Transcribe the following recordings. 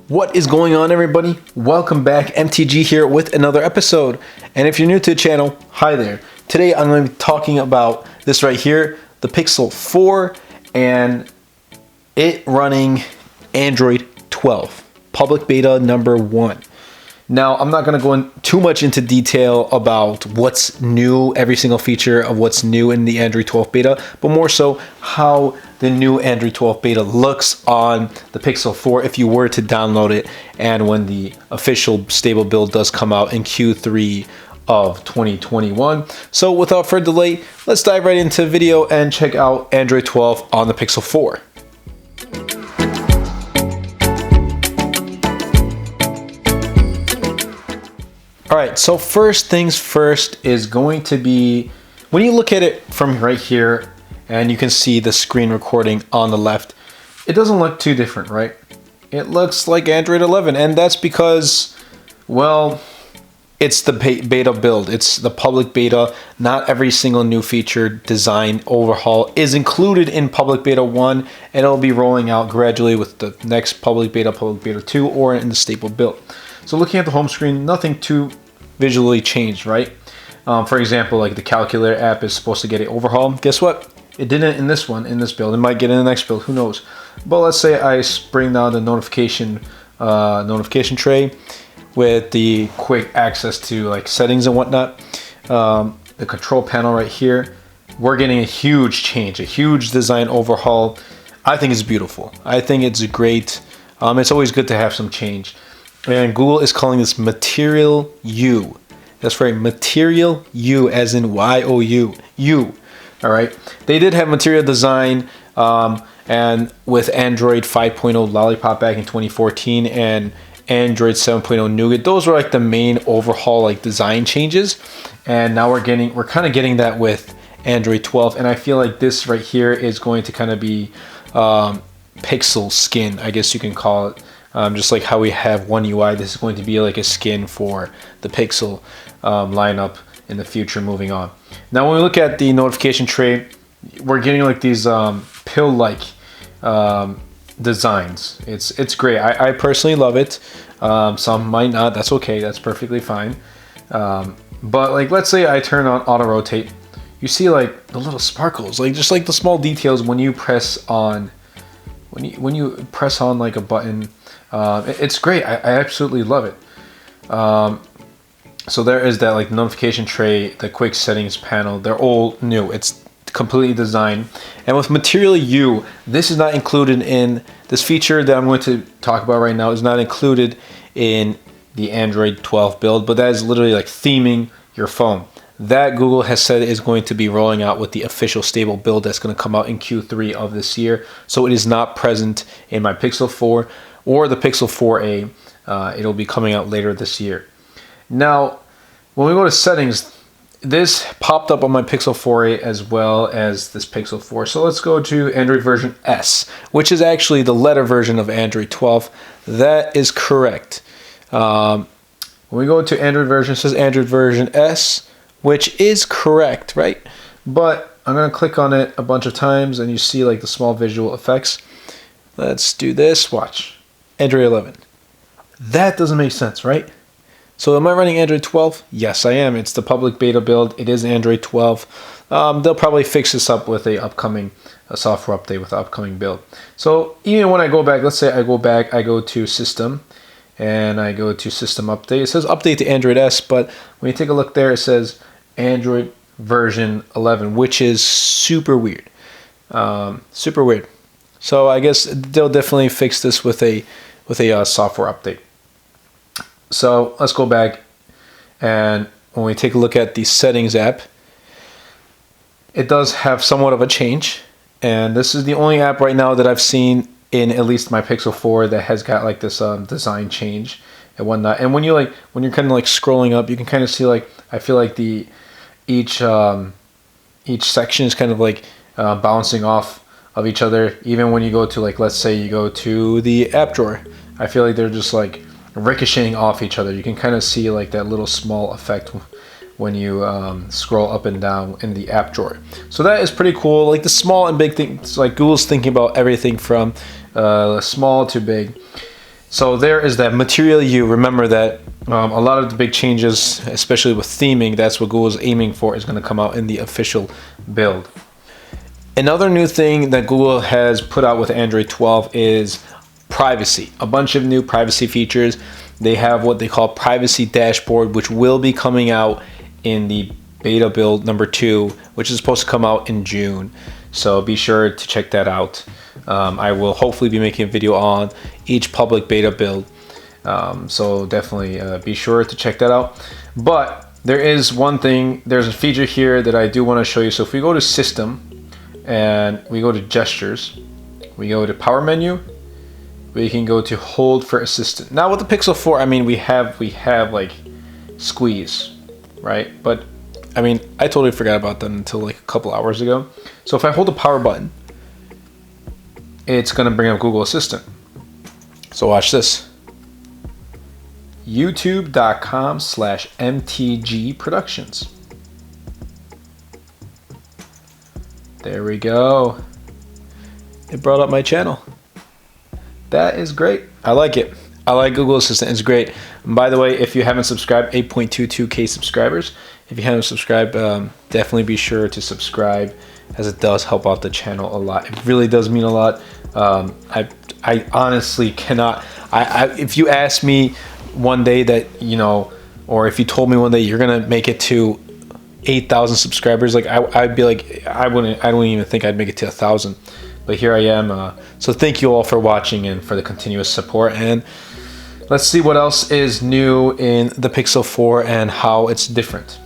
What is going on, everybody? Welcome back. MTG here with another episode. And if you're new to the channel, hi there. Today I'm going to be talking about this right here, the Pixel 4 and it running Android 12, public beta number 1. Now, I'm not going to go in too much into detail about what's new, every single feature of what's new in the Android 12 beta, but more so how the new Android 12 beta looks on the Pixel 4 if you were to download it, and when the official stable build does come out in Q3 of 2021. So without further delay, let's dive right into the video and check out Android 12 on the Pixel 4. All right, so first things first is going to be, when you look at it from right here and you can see the screen recording on the left, it doesn't look too different, right? It looks like Android 11, and that's because, well, it's the beta build. It's the public beta. Not every single new feature, design, overhaul is included in public beta 1, and it'll be rolling out gradually with the next public beta 2, or in the stable build. So looking at the home screen, nothing too visually changed, right? For example, like the calculator app is supposed to get an overhaul. Guess what? It didn't in this one, in this build. It might get in the next build, who knows? But let's say I bring down the notification tray with the quick access to like settings and whatnot. The control panel right here, we're getting a huge change, a huge design overhaul. I think it's beautiful. I think it's great. It's always good to have some change. And Google is calling this Material U. That's right, Material U, as in Y-O-U. U. All right. They did have Material Design, and with Android 5.0 Lollipop back in 2014 and Android 7.0 Nougat, those were like the main overhaul, like design changes. And now we're kind of getting that with Android 12, and I feel like this right here is going to kind of be pixel skin, I guess you can call it. Just like how we have One UI, this is going to be like a skin for the Pixel lineup in the future moving on. Now, when we look at the notification tray, we're getting like these pill-like designs. It's great. I personally love it. Some might not. That's okay. That's perfectly fine. But like, let's say I turn on auto rotate. You see like the little sparkles, like just like the small details when you press on, when you press on like a button. It's great. I absolutely love it. So there is that like notification tray, the quick settings panel. They're all new. It's completely designed. And with Material U, this is not included in this feature that I'm going to talk about right now. Is not included in the Android 12 build, but that is literally like theming your phone. That Google has said is going to be rolling out with the official stable build that's going to come out in Q3 of this year. So it is not present in my Pixel 4 or the Pixel 4a. It'll be coming out later this year. Now, when we go to settings, this popped up on my Pixel 4a as well as this Pixel 4. So let's go to Android version S, which is actually the letter version of Android 12. That is correct. When we go to Android version, it says Android version S, which is correct, right? But I'm going to click on it a bunch of times and you see like the small visual effects. Let's do this. Watch. Android 11. That doesn't make sense, right? So am I running Android 12? Yes, I am. It's the public beta build. It is Android 12. They'll probably fix this up with a software update with the upcoming build. So even when I go back, let's say I go back, I go to System, and I go to System Update. It says Update to Android S, but when you take a look there, it says Android version 11, which is super weird. Super weird. So I guess they'll definitely fix this with a software update. So let's go back, and when we take a look at the settings app, it does have somewhat of a change, and this is the only app right now that I've seen in at least my Pixel 4 that has got like this design change and whatnot. And when you're kind of like scrolling up, you can kind of see like, I feel like each section is kind of like bouncing off of each other. Even when you go to like, let's say you go to the app drawer, I feel like they're just like ricocheting off each other. You can kind of see like that little small effect when you scroll up and down in the app drawer. So that is pretty cool. Like the small and big things, like Google's thinking about everything from small to big. So there is that Material You. Remember that a lot of the big changes, especially with theming, that's what Google's aiming for, is going to come out in the official build. Another new thing that Google has put out with Android 12 is privacy. A bunch of new privacy features. They have what they call Privacy Dashboard, which will be coming out in the beta build number 2, which is supposed to come out in June. So be sure to check that out. I will hopefully be making a video on each public beta build. So definitely be sure to check that out. But there is one thing, there's a feature here that I do want to show you. So if we go to System and we go to Gestures, we go to Power Menu, we can go to Hold for Assistant. Now with the Pixel 4, I mean, we have like Squeeze, right? But I mean, I totally forgot about that until like a couple hours ago. So if I hold the power button, it's going to bring up Google Assistant. So watch this. youtube.com/MTG Productions. There we go. It brought up my channel. That is great. I like it. I like Google Assistant. It's great. And by the way, if you haven't subscribed, 8.22K subscribers. If you haven't subscribed, definitely be sure to subscribe, as it does help out the channel a lot. It really does mean a lot. I honestly cannot. If you ask me one day that, you know, or if you told me one day you're gonna make it to 8,000 subscribers, like I'd be like, I don't even think I'd make it to 1,000. But here I am. So thank you all for watching and for the continuous support. And let's see what else is new in the Pixel 4 and how it's different.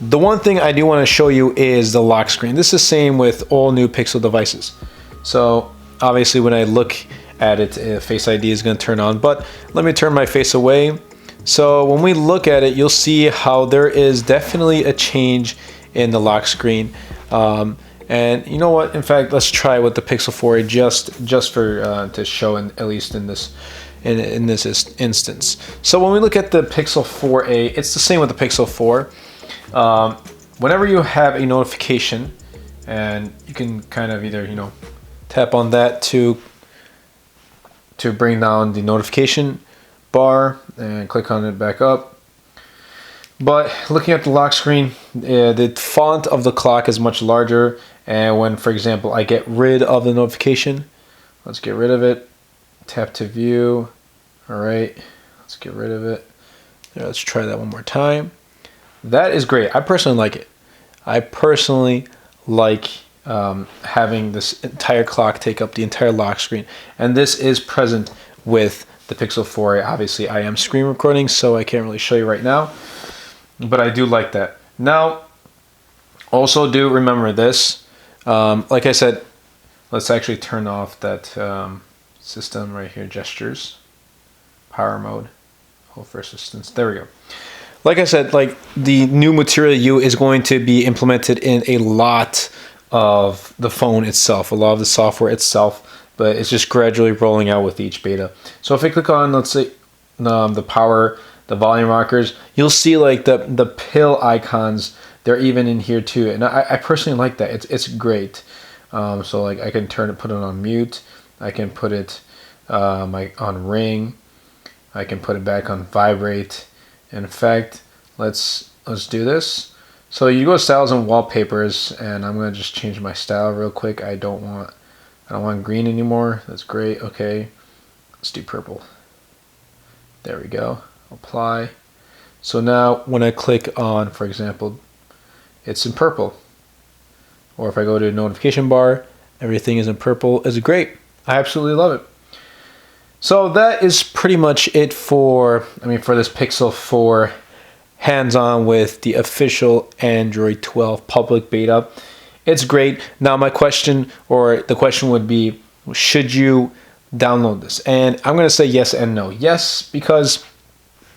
The one thing I do want to show you is the lock screen. This is the same with all new Pixel devices. So obviously when I look at it, Face ID is going to turn on, but let me turn my face away. So when we look at it, you'll see how there is definitely a change in the lock screen. And you know what? In fact, let's try with the Pixel 4 just for to show, at least in this instance. So when we look at the Pixel 4a, it's the same with the Pixel 4. Whenever you have a notification, and you can kind of either, you know, tap on that to bring down the notification bar and click on it back up. But looking at the lock screen, the font of the clock is much larger, and when, for example, I get rid of the notification, let's get rid of it, tap to view. All right, let's get rid of it. There, let's try that one more time. That is great. I personally like it. I personally like having this entire clock take up the entire lock screen, and this is present with the Pixel 4. Obviously, I am screen recording, so I can't really show you right now, but I do like that. Now, also do remember this. Like I said, let's actually turn off that system right here, Gestures, Power Mode, Hold for Assistance. There we go. Like I said, like the new Material You is going to be implemented in a lot of the phone itself, a lot of the software itself, but it's just gradually rolling out with each beta. So if I click on, let's say, the power, the volume rockers, you'll see like the pill icons, they're even in here too. And I personally like that. It's great. So like I can put it on mute. I can put it on ring. I can put it back on vibrate. In fact, let's do this. So you go to styles and wallpapers, and I'm gonna just change my style real quick. I don't want green anymore. That's great. Okay, let's do purple. There we go. Apply. So now when I click on, for example, it's in purple. Or if I go to notification bar, everything is in purple. It's great. I absolutely love it. So that is pretty much it for this Pixel 4 hands-on with the official Android 12 public beta. It's great. Now my question, or the question would be, should you download this? And I'm going to say yes and no. Yes, because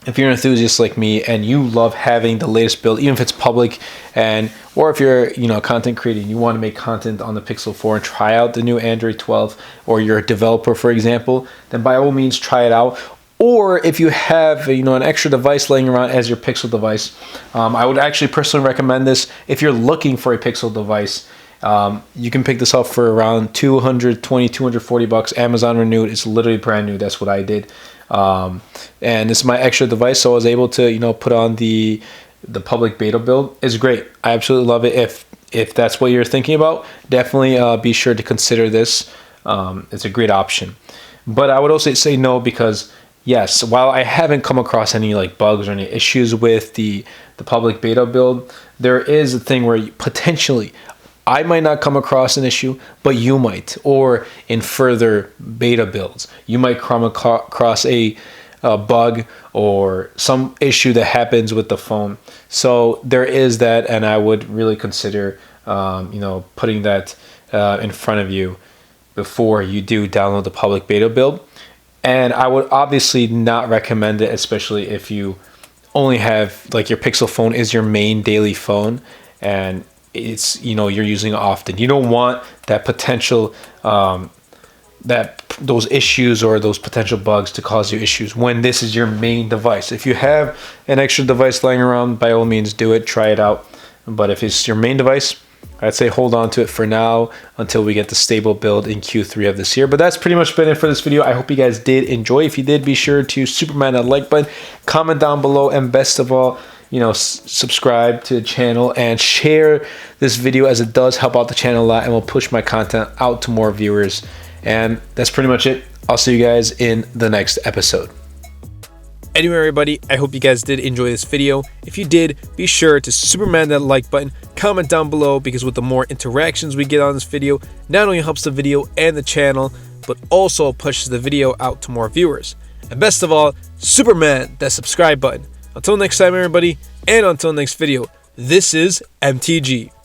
if you're an enthusiast like me and you love having the latest build, even if it's public, or if you're content creating, you want to make content on the Pixel 4 and try out the new Android 12, or you're a developer, for example, then by all means try it out. Or if you have an extra device laying around as your Pixel device, I would actually personally recommend this if you're looking for a Pixel device You can pick this up for around 220, 240 bucks. Amazon renewed. It's literally brand new. That's what I did. And it's my extra device, so I was able to, you know, put on the public beta build. It's great. I absolutely love it. If that's what you're thinking about, definitely be sure to consider this. It's a great option. But I would also say no, because yes, while I haven't come across any like bugs or any issues with the public beta build, there is a thing where potentially I might not come across an issue, but you might, or in further beta builds, you might come across a bug or some issue that happens with the phone. So there is that, and I would really consider, you know, putting that in front of you before you do download the public beta build. And I would obviously not recommend it, especially if you only have, like, your Pixel phone is your main daily phone, and it's, you know, you're using it often. You don't want that potential, those issues or those potential bugs to cause you issues when this is your main device. If you have an extra device lying around, by all means do it, try it out. But if it's your main device, I'd say hold on to it for now until we get the stable build in Q3 of this year. But that's pretty much been it for this video. I hope you guys did enjoy. If you did, be sure to Superman that like button, comment down below, and best of all, you know, subscribe to the channel and share this video, as it does help out the channel a lot and will push my content out to more viewers. And that's pretty much it. I'll see you guys in the next episode. Anyway, everybody, I hope you guys did enjoy this video. If you did, be sure to Superman that like button, comment down below, because with the more interactions we get on this video, not only helps the video and the channel, but also pushes the video out to more viewers. And best of all, Superman that subscribe button. Until next time, everybody, and until next video, this is MTG.